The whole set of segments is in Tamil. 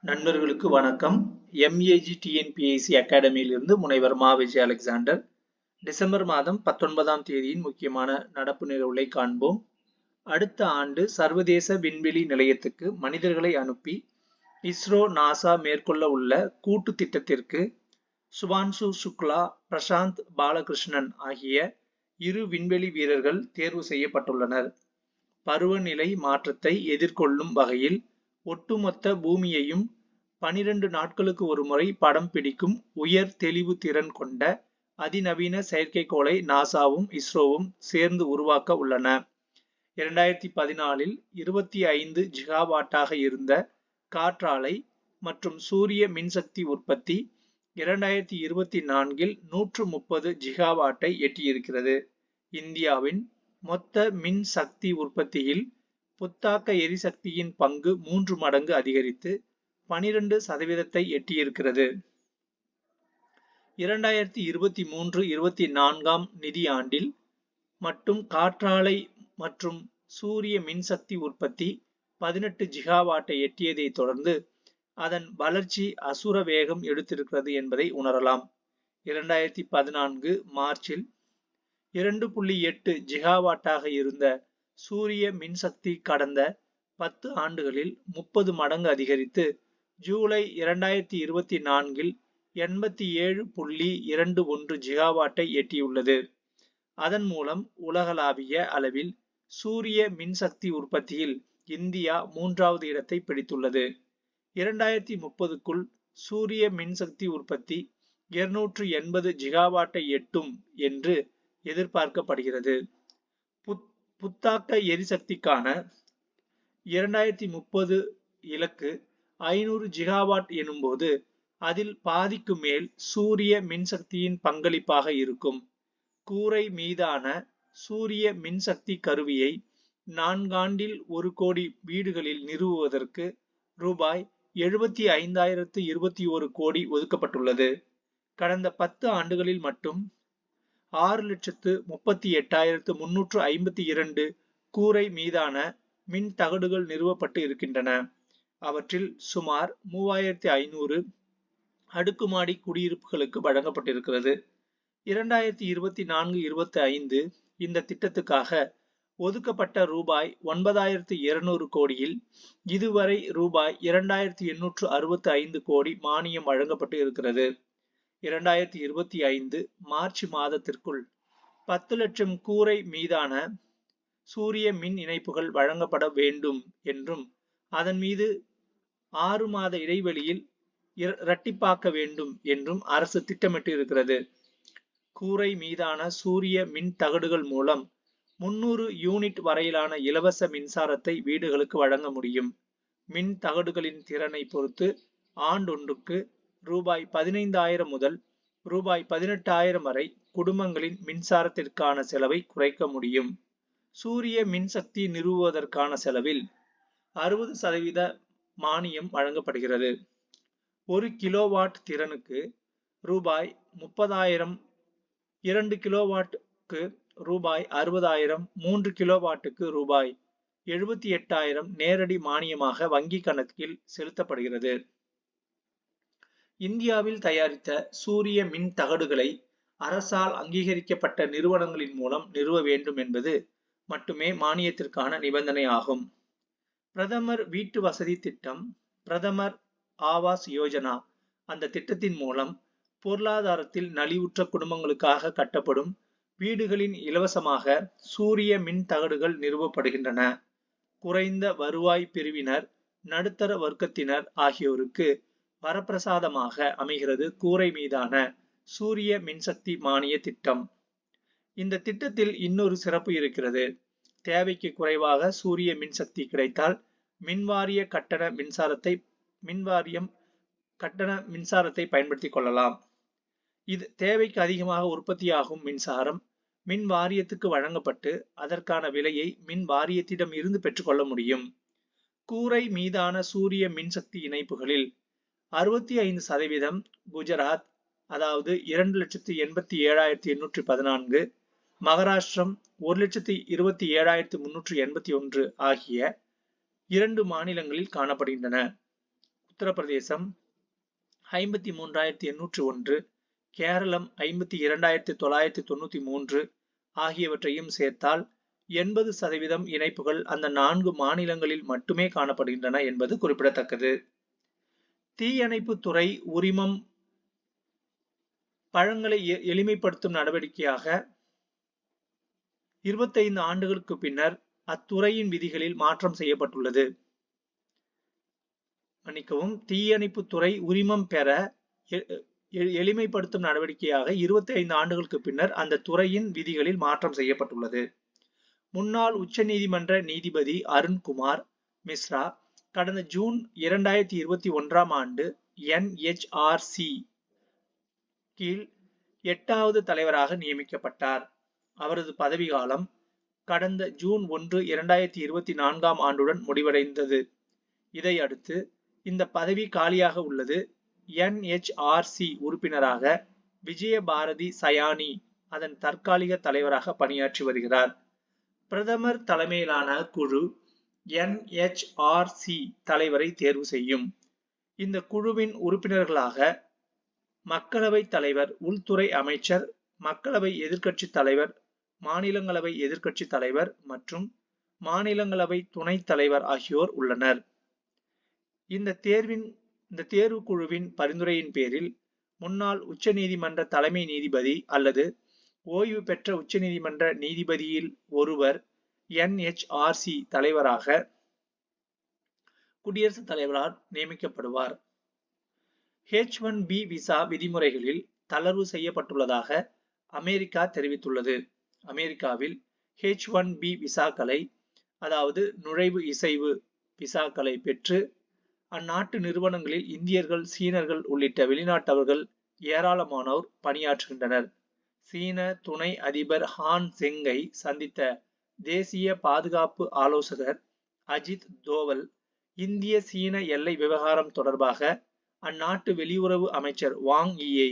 நண்பர்களுக்கு வணக்கம். MEAG TNPSC அகாடமியிலிருந்து முனைவர் மா. விஜய் அலெக்சாண்டர். டிசம்பர் மாதம் 19ஆம் தேதியின் முக்கியமான நடப்பு நிகழ்வுகளை காண்போம். அடுத்த ஆண்டு சர்வதேச விண்வெளி நிலையத்துக்கு மனிதர்களை அனுப்பி இஸ்ரோ, நாசா மேற்கொள்ள உள்ள கூட்டு திட்டத்திற்கு சுபான்சு சுக்லா, பிரசாந்த் பாலகிருஷ்ணன் ஆகிய இரு விண்வெளி வீரர்கள் தேர்வு செய்யப்பட்டுள்ளனர். பருவநிலை மாற்றத்தை எதிர்கொள்ளும் வகையில் ஒட்டுமொத்த பூமியையும் 12 நாட்களுக்கு ஒருமுறை படம் பிடிக்கும் உயர் தெளிவு திறன் கொண்ட அதிநவீன செயற்கைக்கோளை நாசாவும் இஸ்ரோவும் சேர்ந்து உருவாக்க உள்ளன. 2014இல் 25 ஜிகாவாட்டாக இருந்த காற்றாலை மற்றும் சூரிய மின்சக்தி உற்பத்தி 2024இல் 130 ஜிகாவாட்டை எட்டியிருக்கிறது. இந்தியாவின் மொத்த மின் சக்தி உற்பத்தியில் புத்தாக்க எரிசக்தியின் பங்கு 3 மடங்கு அதிகரித்து 12% எட்டியிருக்கிறது. 2023-24ஆம் நிதியாண்டில் மட்டும் காற்றாலை மற்றும் சூரிய மின்சக்தி உற்பத்தி 18 ஜிகாவாட்டை எட்டியதை தொடர்ந்து அதன் வளர்ச்சி அசுர வேகம் எடுத்திருக்கிறது என்பதை உணரலாம். 2014 மார்ச்சில் 2.8 ஜிகாவாட்டாக இருந்த சூரிய மின்சக்தி கடந்த 10 ஆண்டுகளில் 30 மடங்கு அதிகரித்து ஜூலை 2024இல் 87.21 ஜிகாவாட்டை எட்டியுள்ளது. அதன் மூலம் உலகளாவிய அளவில் சூரிய மின்சக்தி உற்பத்தியில் இந்தியா 3வது இடத்தை பிடித்துள்ளது. 2030க்குள் சூரிய மின்சக்தி உற்பத்தி 280 ஜிகாவாட்டை எட்டும் என்று எதிர்பார்க்கப்படுகிறது. புத்தாக்க எரிசக்திக்கான 2030 இலக்கு 500 ஜிகாவாட் எனும்போது அதில் பாதிக்கு மேல் சூரிய மின்சக்தியின் பங்களிப்பாக இருக்கும். கூரை மீதான சூரிய மின்சக்தி கருவியை 4 ஆண்டில் 1 கோடி வீடுகளில் நிறுவுவதற்கு ரூபாய் 75,021 கோடி ஒதுக்கப்பட்டுள்ளது. கடந்த 10 ஆண்டுகளில் மட்டும் 6,38,352 கூரை மீதான மின் தகடுகள் நிறுவப்பட்டு இருக்கின்றன. அவற்றில் சுமார் 3,500 அடுக்குமாடி குடியிருப்புகளுக்கு வழங்கப்பட்டிருக்கிறது. 2024-25 இந்த திட்டத்துக்காக ஒதுக்கப்பட்ட ரூபாய் 9,200 கோடியில் இதுவரை ரூபாய் 2,865 கோடி மானியம் வழங்கப்பட்டு இருக்கிறது. 2025 மார்ச் மாதத்திற்குள் 10 லட்சம் கூரை மீதான சூரிய மின் இணைப்புகள் வழங்கப்பட வேண்டும் என்றும் அதன் மீது 6 மாத இடைவெளியில் இரட்டிப்பாக்க வேண்டும் என்றும் அரசு திட்டமிட்டு இருக்கிறது. கூரை மீதான சூரிய மின் தகடுகள் மூலம் 300 யூனிட் வரையிலான இலவச மின்சாரத்தை வீடுகளுக்கு வழங்க முடியும். மின் தகடுகளின் திறனை பொறுத்து ஆண்டொன்றுக்கு ரூபாய் 15,000 முதல் ரூபாய் 18,000 வரை குடும்பங்களின் மின்சாரத்திற்கான செலவை குறைக்க முடியும். சூரிய மின்சக்தி நிறுவுவதற்கான செலவில் 60% மானியம் வழங்கப்படுகிறது. 1 கிலோவாட் திறனுக்கு ரூபாய் 30,000, 2 கிலோவாட்டுக்கு ரூபாய் 60,000, 3 கிலோவாட்டுக்கு ரூபாய் 78,000 நேரடி மானியமாக வங்கி கணக்கில் செலுத்தப்படுகிறது. இந்தியாவில் தயாரித்த சூரிய மின் தகடுகளை அரசால் அங்கீகரிக்கப்பட்ட நிறுவனங்களின் மூலம் நிறுவ வேண்டும் என்பது மட்டுமே மானியத்திற்கான நிபந்தனை ஆகும். பிரதமர் வீட்டு வசதி திட்டம், பிரதமர் ஆவாஸ் யோஜனா அந்த திட்டத்தின் மூலம் பொருளாதாரத்தில் நலிவுற்ற குடும்பங்களுக்காக கட்டப்படும் வீடுகளின் இலவசமாக சூரிய மின் தகடுகள் நிறுவப்படுகின்றன. குறைந்த வருவாய் பிரிவினர், நடுத்தர வர்க்கத்தினர் ஆகியோருக்கு வரப்பிரசாதமாக அமைகிறது கூரை மீதான சூரிய மின்சக்தி மானிய திட்டம். இந்த திட்டத்தில் இன்னொரு சிறப்பு இருக்கிறது. தேவைக்கு குறைவாக சூரிய மின்சக்தி கிடைத்தால் மின்வாரியம் கட்டண மின்சாரத்தை பயன்படுத்திக் கொள்ளலாம். இது தேவைக்கு அதிகமாக உற்பத்தியாகும் மின்சாரம் மின் வாரியத்துக்கு வழங்கப்பட்டு அதற்கான விலையை மின் வாரியத்திடம் இருந்து பெற்றுக்கொள்ள முடியும். கூரை மீதான சூரிய மின்சக்தி இணைப்புகளில் 65% குஜராத், அதாவது 2,87,814, மகாராஷ்டிரம் 1,27,381 ஆகிய 2 மாநிலங்களில் காணப்படுகின்றன. உத்தரப்பிரதேசம் 53,801, கேரளம் 52,993 ஆகியவற்றையும் சேர்த்தால் 80% இணைப்புகள் அந்த 4 மாநிலங்களில் மட்டுமே காணப்படுகின்றன என்பது குறிப்பிடத்தக்கது. தீயணைப்பு துறை உரிமம் பழங்களை எளிமைப்படுத்தும் நடவடிக்கையாக 25 ஆண்டுகளுக்கு பின்னர் அத்துறையின் விதிகளில் மாற்றம் செய்யப்பட்டுள்ளது. மன்னிக்கவும், தீயணைப்பு துறை உரிமம் பெற எளிமைப்படுத்தும் நடவடிக்கையாக 25 ஆண்டுகளுக்கு பின்னர் அந்த துறையின் விதிகளில் மாற்றம் செய்யப்பட்டுள்ளது. முன்னாள் உச்சநீதிமன்ற நீதிபதி அருண்குமார் மிஸ்ரா கடந்த ஜூன் 2021 ஆண்டு NHRC கீழ் 8வது தலைவராக நியமிக்கப்பட்டார். அவரது பதவிக்காலம் கடந்த ஜூன் 1, 2024 ஆண்டுடன் முடிவடைந்தது. இதையடுத்து இந்த பதவி காலியாக உள்ளது. NHRC உறுப்பினராக விஜயபாரதி சயானி அதன் தற்காலிக தலைவராக பணியாற்றி வருகிறார். பிரதமர் தலைமையிலான குழு NHRC தலைவரை தேர்வு செய்யும். இந்த குழுவின் உறுப்பினர்களாக மக்களவை தலைவர், உள்துறை அமைச்சர், மக்களவை எதிர்க்கட்சி தலைவர், மாநிலங்களவை எதிர்க்கட்சி தலைவர் மற்றும் மாநிலங்களவை துணைத் தலைவர் ஆகியோர் உள்ளனர். இந்த தேர்வு குழுவின் பரிந்துரையின் பேரில் முன்னாள் உச்சநீதிமன்ற தலைமை நீதிபதி அல்லது ஓய்வு பெற்ற உச்சநீதிமன்ற நீதிபதியில் ஒருவர் NHRC தலைவராக குடியரசுத் தலைவரால் நியமிக்கப்படுவார். H1B விசா விதிமுறைகளில் தளர்வு செய்யப்பட்டுள்ளதாக அமெரிக்கா தெரிவித்துள்ளது. அமெரிக்காவில் H1B விசாக்களை, அதாவது நுழைவு இசைவு விசாக்களை பெற்று அந்நாட்டு நிறுவனங்களில் இந்தியர்கள், சீனர்கள் உள்ளிட்ட வெளிநாட்டவர்கள் ஏராளமானோர் பணியாற்றுகின்றனர். சீன துணை அதிபர் ஹான் செங்கை சந்தித்த தேசிய பாதுகாப்பு ஆலோசகர் அஜித் தோவல் இந்திய சீன எல்லை விவகாரம் தொடர்பாக அந்நாட்டு வெளியுறவு அமைச்சர் வாங் யியை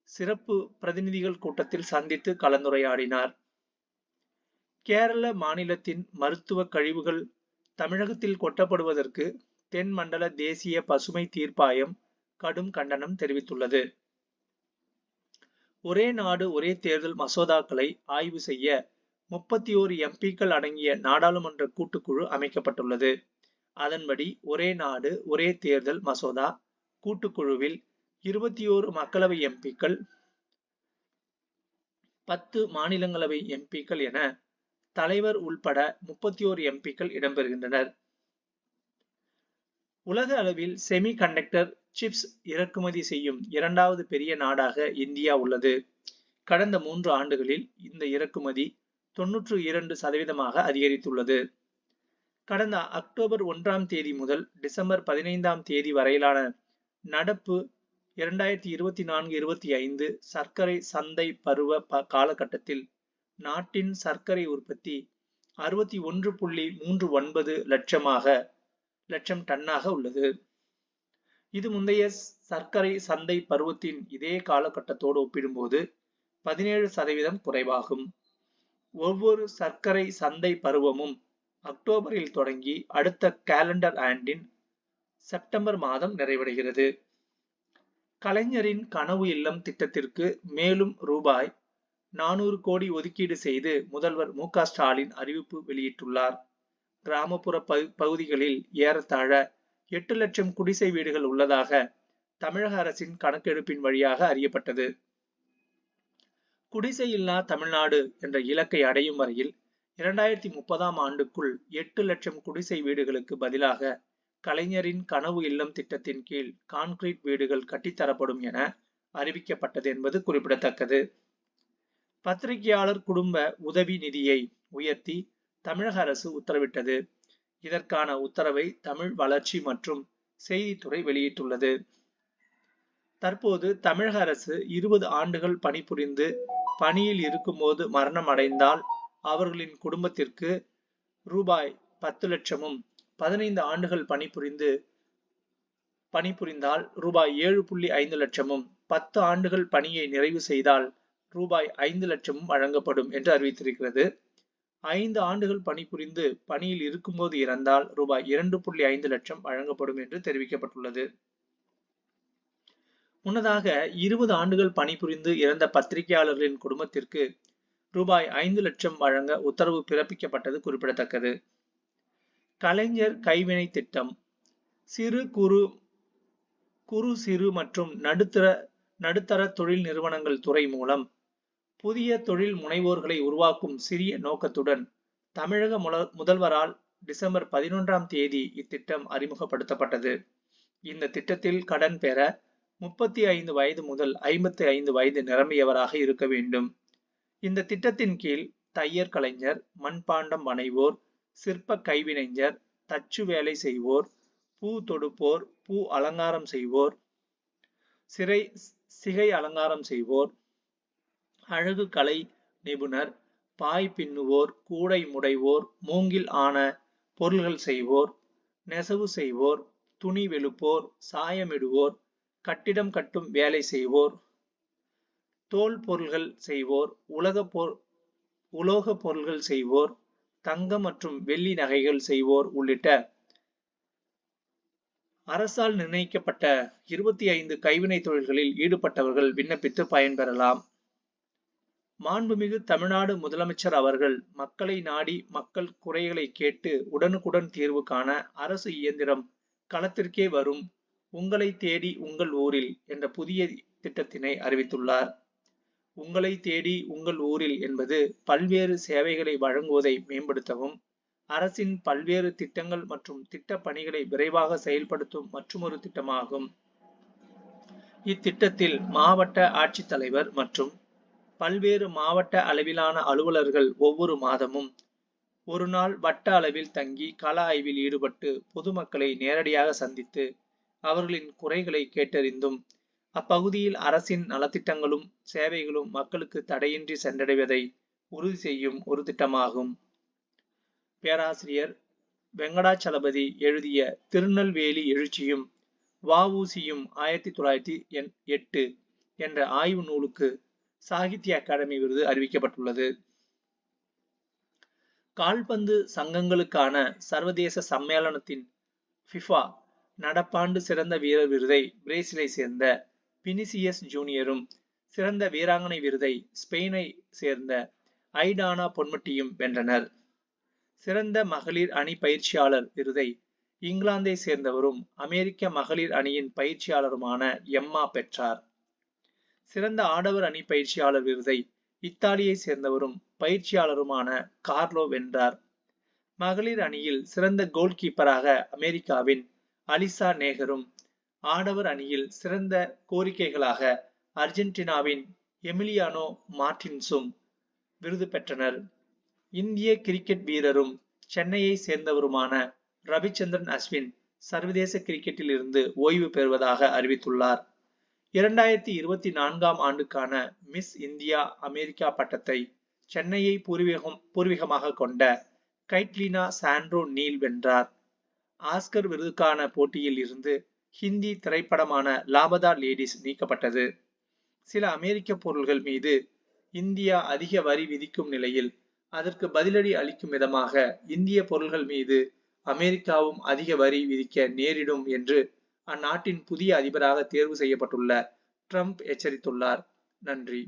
சிறப்பு பிரதிநிதிகள் கூட்டத்தில் சந்தித்து கலந்துரையாடினார். கேரள மாநிலத்தின் மருத்துவ கழிவுகள் தமிழகத்தில் கொட்டப்படுவதற்கு தென் மண்டல தேசிய பசுமை தீர்ப்பாயம் கடும் கண்டனம் தெரிவித்துள்ளது. ஒரே நாடு ஒரே தேர்தல் மசோதாக்களை ஆய்வு செய்ய 31 MPக்கள் அடங்கிய நாடாளுமன்ற கூட்டுக்குழு அமைக்கப்பட்டுள்ளது. அதன்படி ஒரே நாடு ஒரே தேர்தல் மசோதா கூட்டுக்குழுவில் 21 மக்களவை MPக்கள், 10 மாநிலங்களவை MPக்கள் என தலைவர் உள்பட 31 MPக்கள் இடம்பெறுகின்றனர். உலக அளவில் செமி கண்டக்டர் சிப்ஸ் இறக்குமதி செய்யும் 2வது பெரிய நாடாக இந்தியா உள்ளது. கடந்த 3 ஆண்டுகளில் இந்த இறக்குமதி 92% அதிகரித்துள்ளது. கடந்த அக்டோபர் 1ஆம் தேதி முதல் டிசம்பர் 15ஆம் தேதி வரையிலான நடப்பு 2024-25 சர்க்கரை சந்தை பருவ காலகட்டத்தில் நாட்டின் சர்க்கரை உற்பத்தி 61.39 லட்சம் டன்னாக உள்ளது. இது முந்தைய சர்க்கரை சந்தை பருவத்தின் இதே காலகட்டத்தோடு ஒப்பிடும்போது 17% குறைவாகும். ஒவ்வொரு சர்க்கரை சந்தை பருவமும் அக்டோபரில் தொடங்கி அடுத்த காலண்டர் ஆண்டின் செப்டம்பர் மாதம் நிறைவடைகிறது. கலைஞரின் கனவு இல்லம் திட்டத்திற்கு மேலும் ரூபாய் 400 கோடி ஒதுக்கீடு செய்து முதல்வர் மு.க. ஸ்டாலின் அறிவிப்பு வெளியிட்டுள்ளார். கிராமப்புற பகுதிகளில் ஏறத்தாழ 8 லட்சம் குடிசை வீடுகள் உள்ளதாக தமிழக அரசின் கணக்கெடுப்பின் வழியாக அறியப்பட்டது. குடிசை இல்லா தமிழ்நாடு என்ற இலக்கை அடையும் வரையில் 2030ஆம் ஆண்டுக்குள் 8 லட்சம் குடிசை வீடுகளுக்கு பதிலாக கலைஞரின் கனவு இல்லம் திட்டத்தின் கீழ் கான்கிரீட் வீடுகள் கட்டித்தரப்படும் என அறிவிக்கப்பட்டது என்பது குறிப்பிடத்தக்கது. பத்திரிகையாளர் குடும்ப உதவி நிதியை உயர்த்தி தமிழக அரசு உத்தரவிட்டது. இதற்கான உத்தரவை தமிழ் வளர்ச்சி மற்றும் செய்தித்துறை வெளியிட்டுள்ளது. தற்போது தமிழக அரசு 20 ஆண்டுகள் பணிபுரிந்து பணியில் இருக்கும்போது மரணம் அடைந்தால் அவர்களின் குடும்பத்திற்கு ரூபாய் 10 லட்சமும், 15 ஆண்டுகள் பணிபுரிந்தால் ரூபாய் 7.5 லட்சமும், 10 ஆண்டுகள் பணியை நிறைவு செய்தால் ரூபாய் 5 லட்சமும் வழங்கப்படும் என்று அறிவித்திருக்கிறது. 5 ஆண்டுகள் பணிபுரிந்து பணியில் இருக்கும்போது இறந்தால் ரூபாய் 2.5 லட்சம் வழங்கப்படும் என்று தெரிவிக்கப்பட்டுள்ளது. முன்னதாக 20 ஆண்டுகள் பணிபுரிந்து இறந்த பத்திரிகையாளர்களின் குடும்பத்திற்கு ரூபாய் 5 லட்சம் வழங்க உத்தரவு பிறப்பிக்கப்பட்டது குறிப்பிடத்தக்கது. கலைஞர் கைவினை திட்டம் சிறு சிறு மற்றும் நடுத்தர தொழில் நிறுவனங்கள் துறை மூலம் புதிய தொழில் முனைவோர்களை உருவாக்கும் சிறிய நோக்கத்துடன் தமிழக முதல்வரால் டிசம்பர் 11ஆம் தேதி இத்திட்டம் அறிமுகப்படுத்தப்பட்டது. இந்த திட்டத்தில் கடன் பெற 35 வயது முதல் 55 வயது நிரம்பியவராக இருக்க வேண்டும். இந்த திட்டத்தின் கீழ் தையர் கலைஞர், மண்பாண்டம் வனைவோர், சிற்ப கைவினைஞர், தச்சு வேலை செய்வோர், பூ தொடுப்போர், பூ அலங்காரம் செய்வோர், சிகை அலங்காரம் செய்வோர், அழகு கலை நிபுணர், பாய் பின்னுவோர், கூடை முடைவோர், மூங்கில் ஆன பொருள்கள் செய்வோர், நெசவு செய்வோர், துணி வெளுப்போர், சாயமிடுவோர், கட்டிடம் கட்டும் வேலை செய்வோர், தோல் பொருள்கள் செய்வோர், உலோக பொருள்கள் செய்வோர், தங்கம் மற்றும் வெள்ளி நகைகள் செய்வோர் உள்ளிட்ட அரசால் நிர்ணயிக்கப்பட்ட 25 கைவினை தொழில்களில் ஈடுபட்டவர்கள் விண்ணப்பித்து பயன்பெறலாம். மாண்புமிகு தமிழ்நாடு முதலமைச்சர் அவர்கள் மக்களை நாடி மக்கள் குறைகளை கேட்டு உடனுக்குடன் தீர்வு காண அரசு இயந்திரம் களத்திற்கே வரும், உங்களை தேடி உங்கள் ஊரில் என்ற புதிய திட்டத்தினை அறிவித்துள்ளார். உங்களை தேடி உங்கள் ஊரில் என்பது பல்வேறு சேவைகளை வழங்குவதை மேம்படுத்தவும், அரசின் பல்வேறு திட்டங்கள் மற்றும் திட்ட பணிகளை விரைவாக செயல்படுத்தும் மற்றொரு திட்டமாகும். இத்திட்டத்தில் மாவட்ட ஆட்சித்தலைவர் மற்றும் பல்வேறு மாவட்ட அளவிலான அலுவலர்கள் ஒவ்வொரு மாதமும் ஒரு நாள் வட்ட அளவில் தங்கி கள ஆய்வில் ஈடுபட்டு பொதுமக்களை நேரடியாக சந்தித்து அவர்களின் குறைகளை கேட்டறிந்தும் அப்பகுதியில் அரசின் நலத்திட்டங்களும் சேவைகளும் மக்களுக்கு தடையின்றி சென்றடைவதை உறுதி செய்யும் ஒரு திட்டமாகும். பேராசிரியர் வெங்கடாச்சலபதி எழுதிய திருநெல்வேலி எழுச்சியும் வ.உ.சி.யும் 1908 என்ற ஆய்வு நூலுக்கு சாகித்ய அகாடமி விருது அறிவிக்கப்பட்டுள்ளது. கால்பந்து சங்கங்களுக்கான சர்வதேச சம்மேளனத்தின் ஃபிஃபா நடப்பாண்டு சிறந்த வீரர் விருதை பிரேசிலை சேர்ந்த வினிசியஸ் ஜூனியரும், சிறந்த வீராங்கனை விருதை ஸ்பெயினை சேர்ந்த ஐடானா பொன்மட்டியும் வென்றனர். சிறந்த மகளிர் அணி பயிற்சியாளர் விருதை இங்கிலாந்தை சேர்ந்தவரும் அமெரிக்க மகளிர் அணியின் பயிற்சியாளருமான எம்மா பெற்றார். சிறந்த ஆடவர் அணி பயிற்சியாளர் விருதை இத்தாலியை சேர்ந்தவரும் பயிற்சியாளருமான கார்லோ வென்றார். மகளிர் அணியில் சிறந்த கோல் கீப்பராக அமெரிக்காவின் அலிசா நேகரும், ஆடவர் அணியில் சிறந்த கோரிக்கைகளாக அர்ஜென்டினாவின் எமிலியானோ மார்டின்ஸும் விருது பெற்றனர். இந்திய கிரிக்கெட் வீரரும் சென்னையை சேர்ந்தவருமான ரவிச்சந்திரன் அஸ்வின் சர்வதேச கிரிக்கெட்டில் இருந்து ஓய்வு பெறுவதாக அறிவித்துள்ளார். 2024ஆம் ஆண்டுக்கான மிஸ் இந்தியா அமெரிக்கா பட்டத்தை சென்னையை பூர்வீகமாக கொண்ட கைட்லினா சாண்ட்ரோ நீல் வென்றார். ஆஸ்கர் விருதுக்கான போட்டியில் இருந்து ஹிந்தி திரைப்படமான லாபதா லேடிஸ் நீக்கப்பட்டது. சில அமெரிக்க பொருள்கள் மீது இந்தியா அதிக வரி விதிக்கும் நிலையில் அதற்கு பதிலடி அளிக்கும் விதமாக இந்திய பொருள்கள் மீது அமெரிக்காவும் அதிக வரி விதிக்க நேரிடும் என்று அந்நாட்டின் புதிய அதிபராக தேர்வு செய்யப்பட்டுள்ள ட்ரம்ப் எச்சரித்துள்ளார். நன்றி.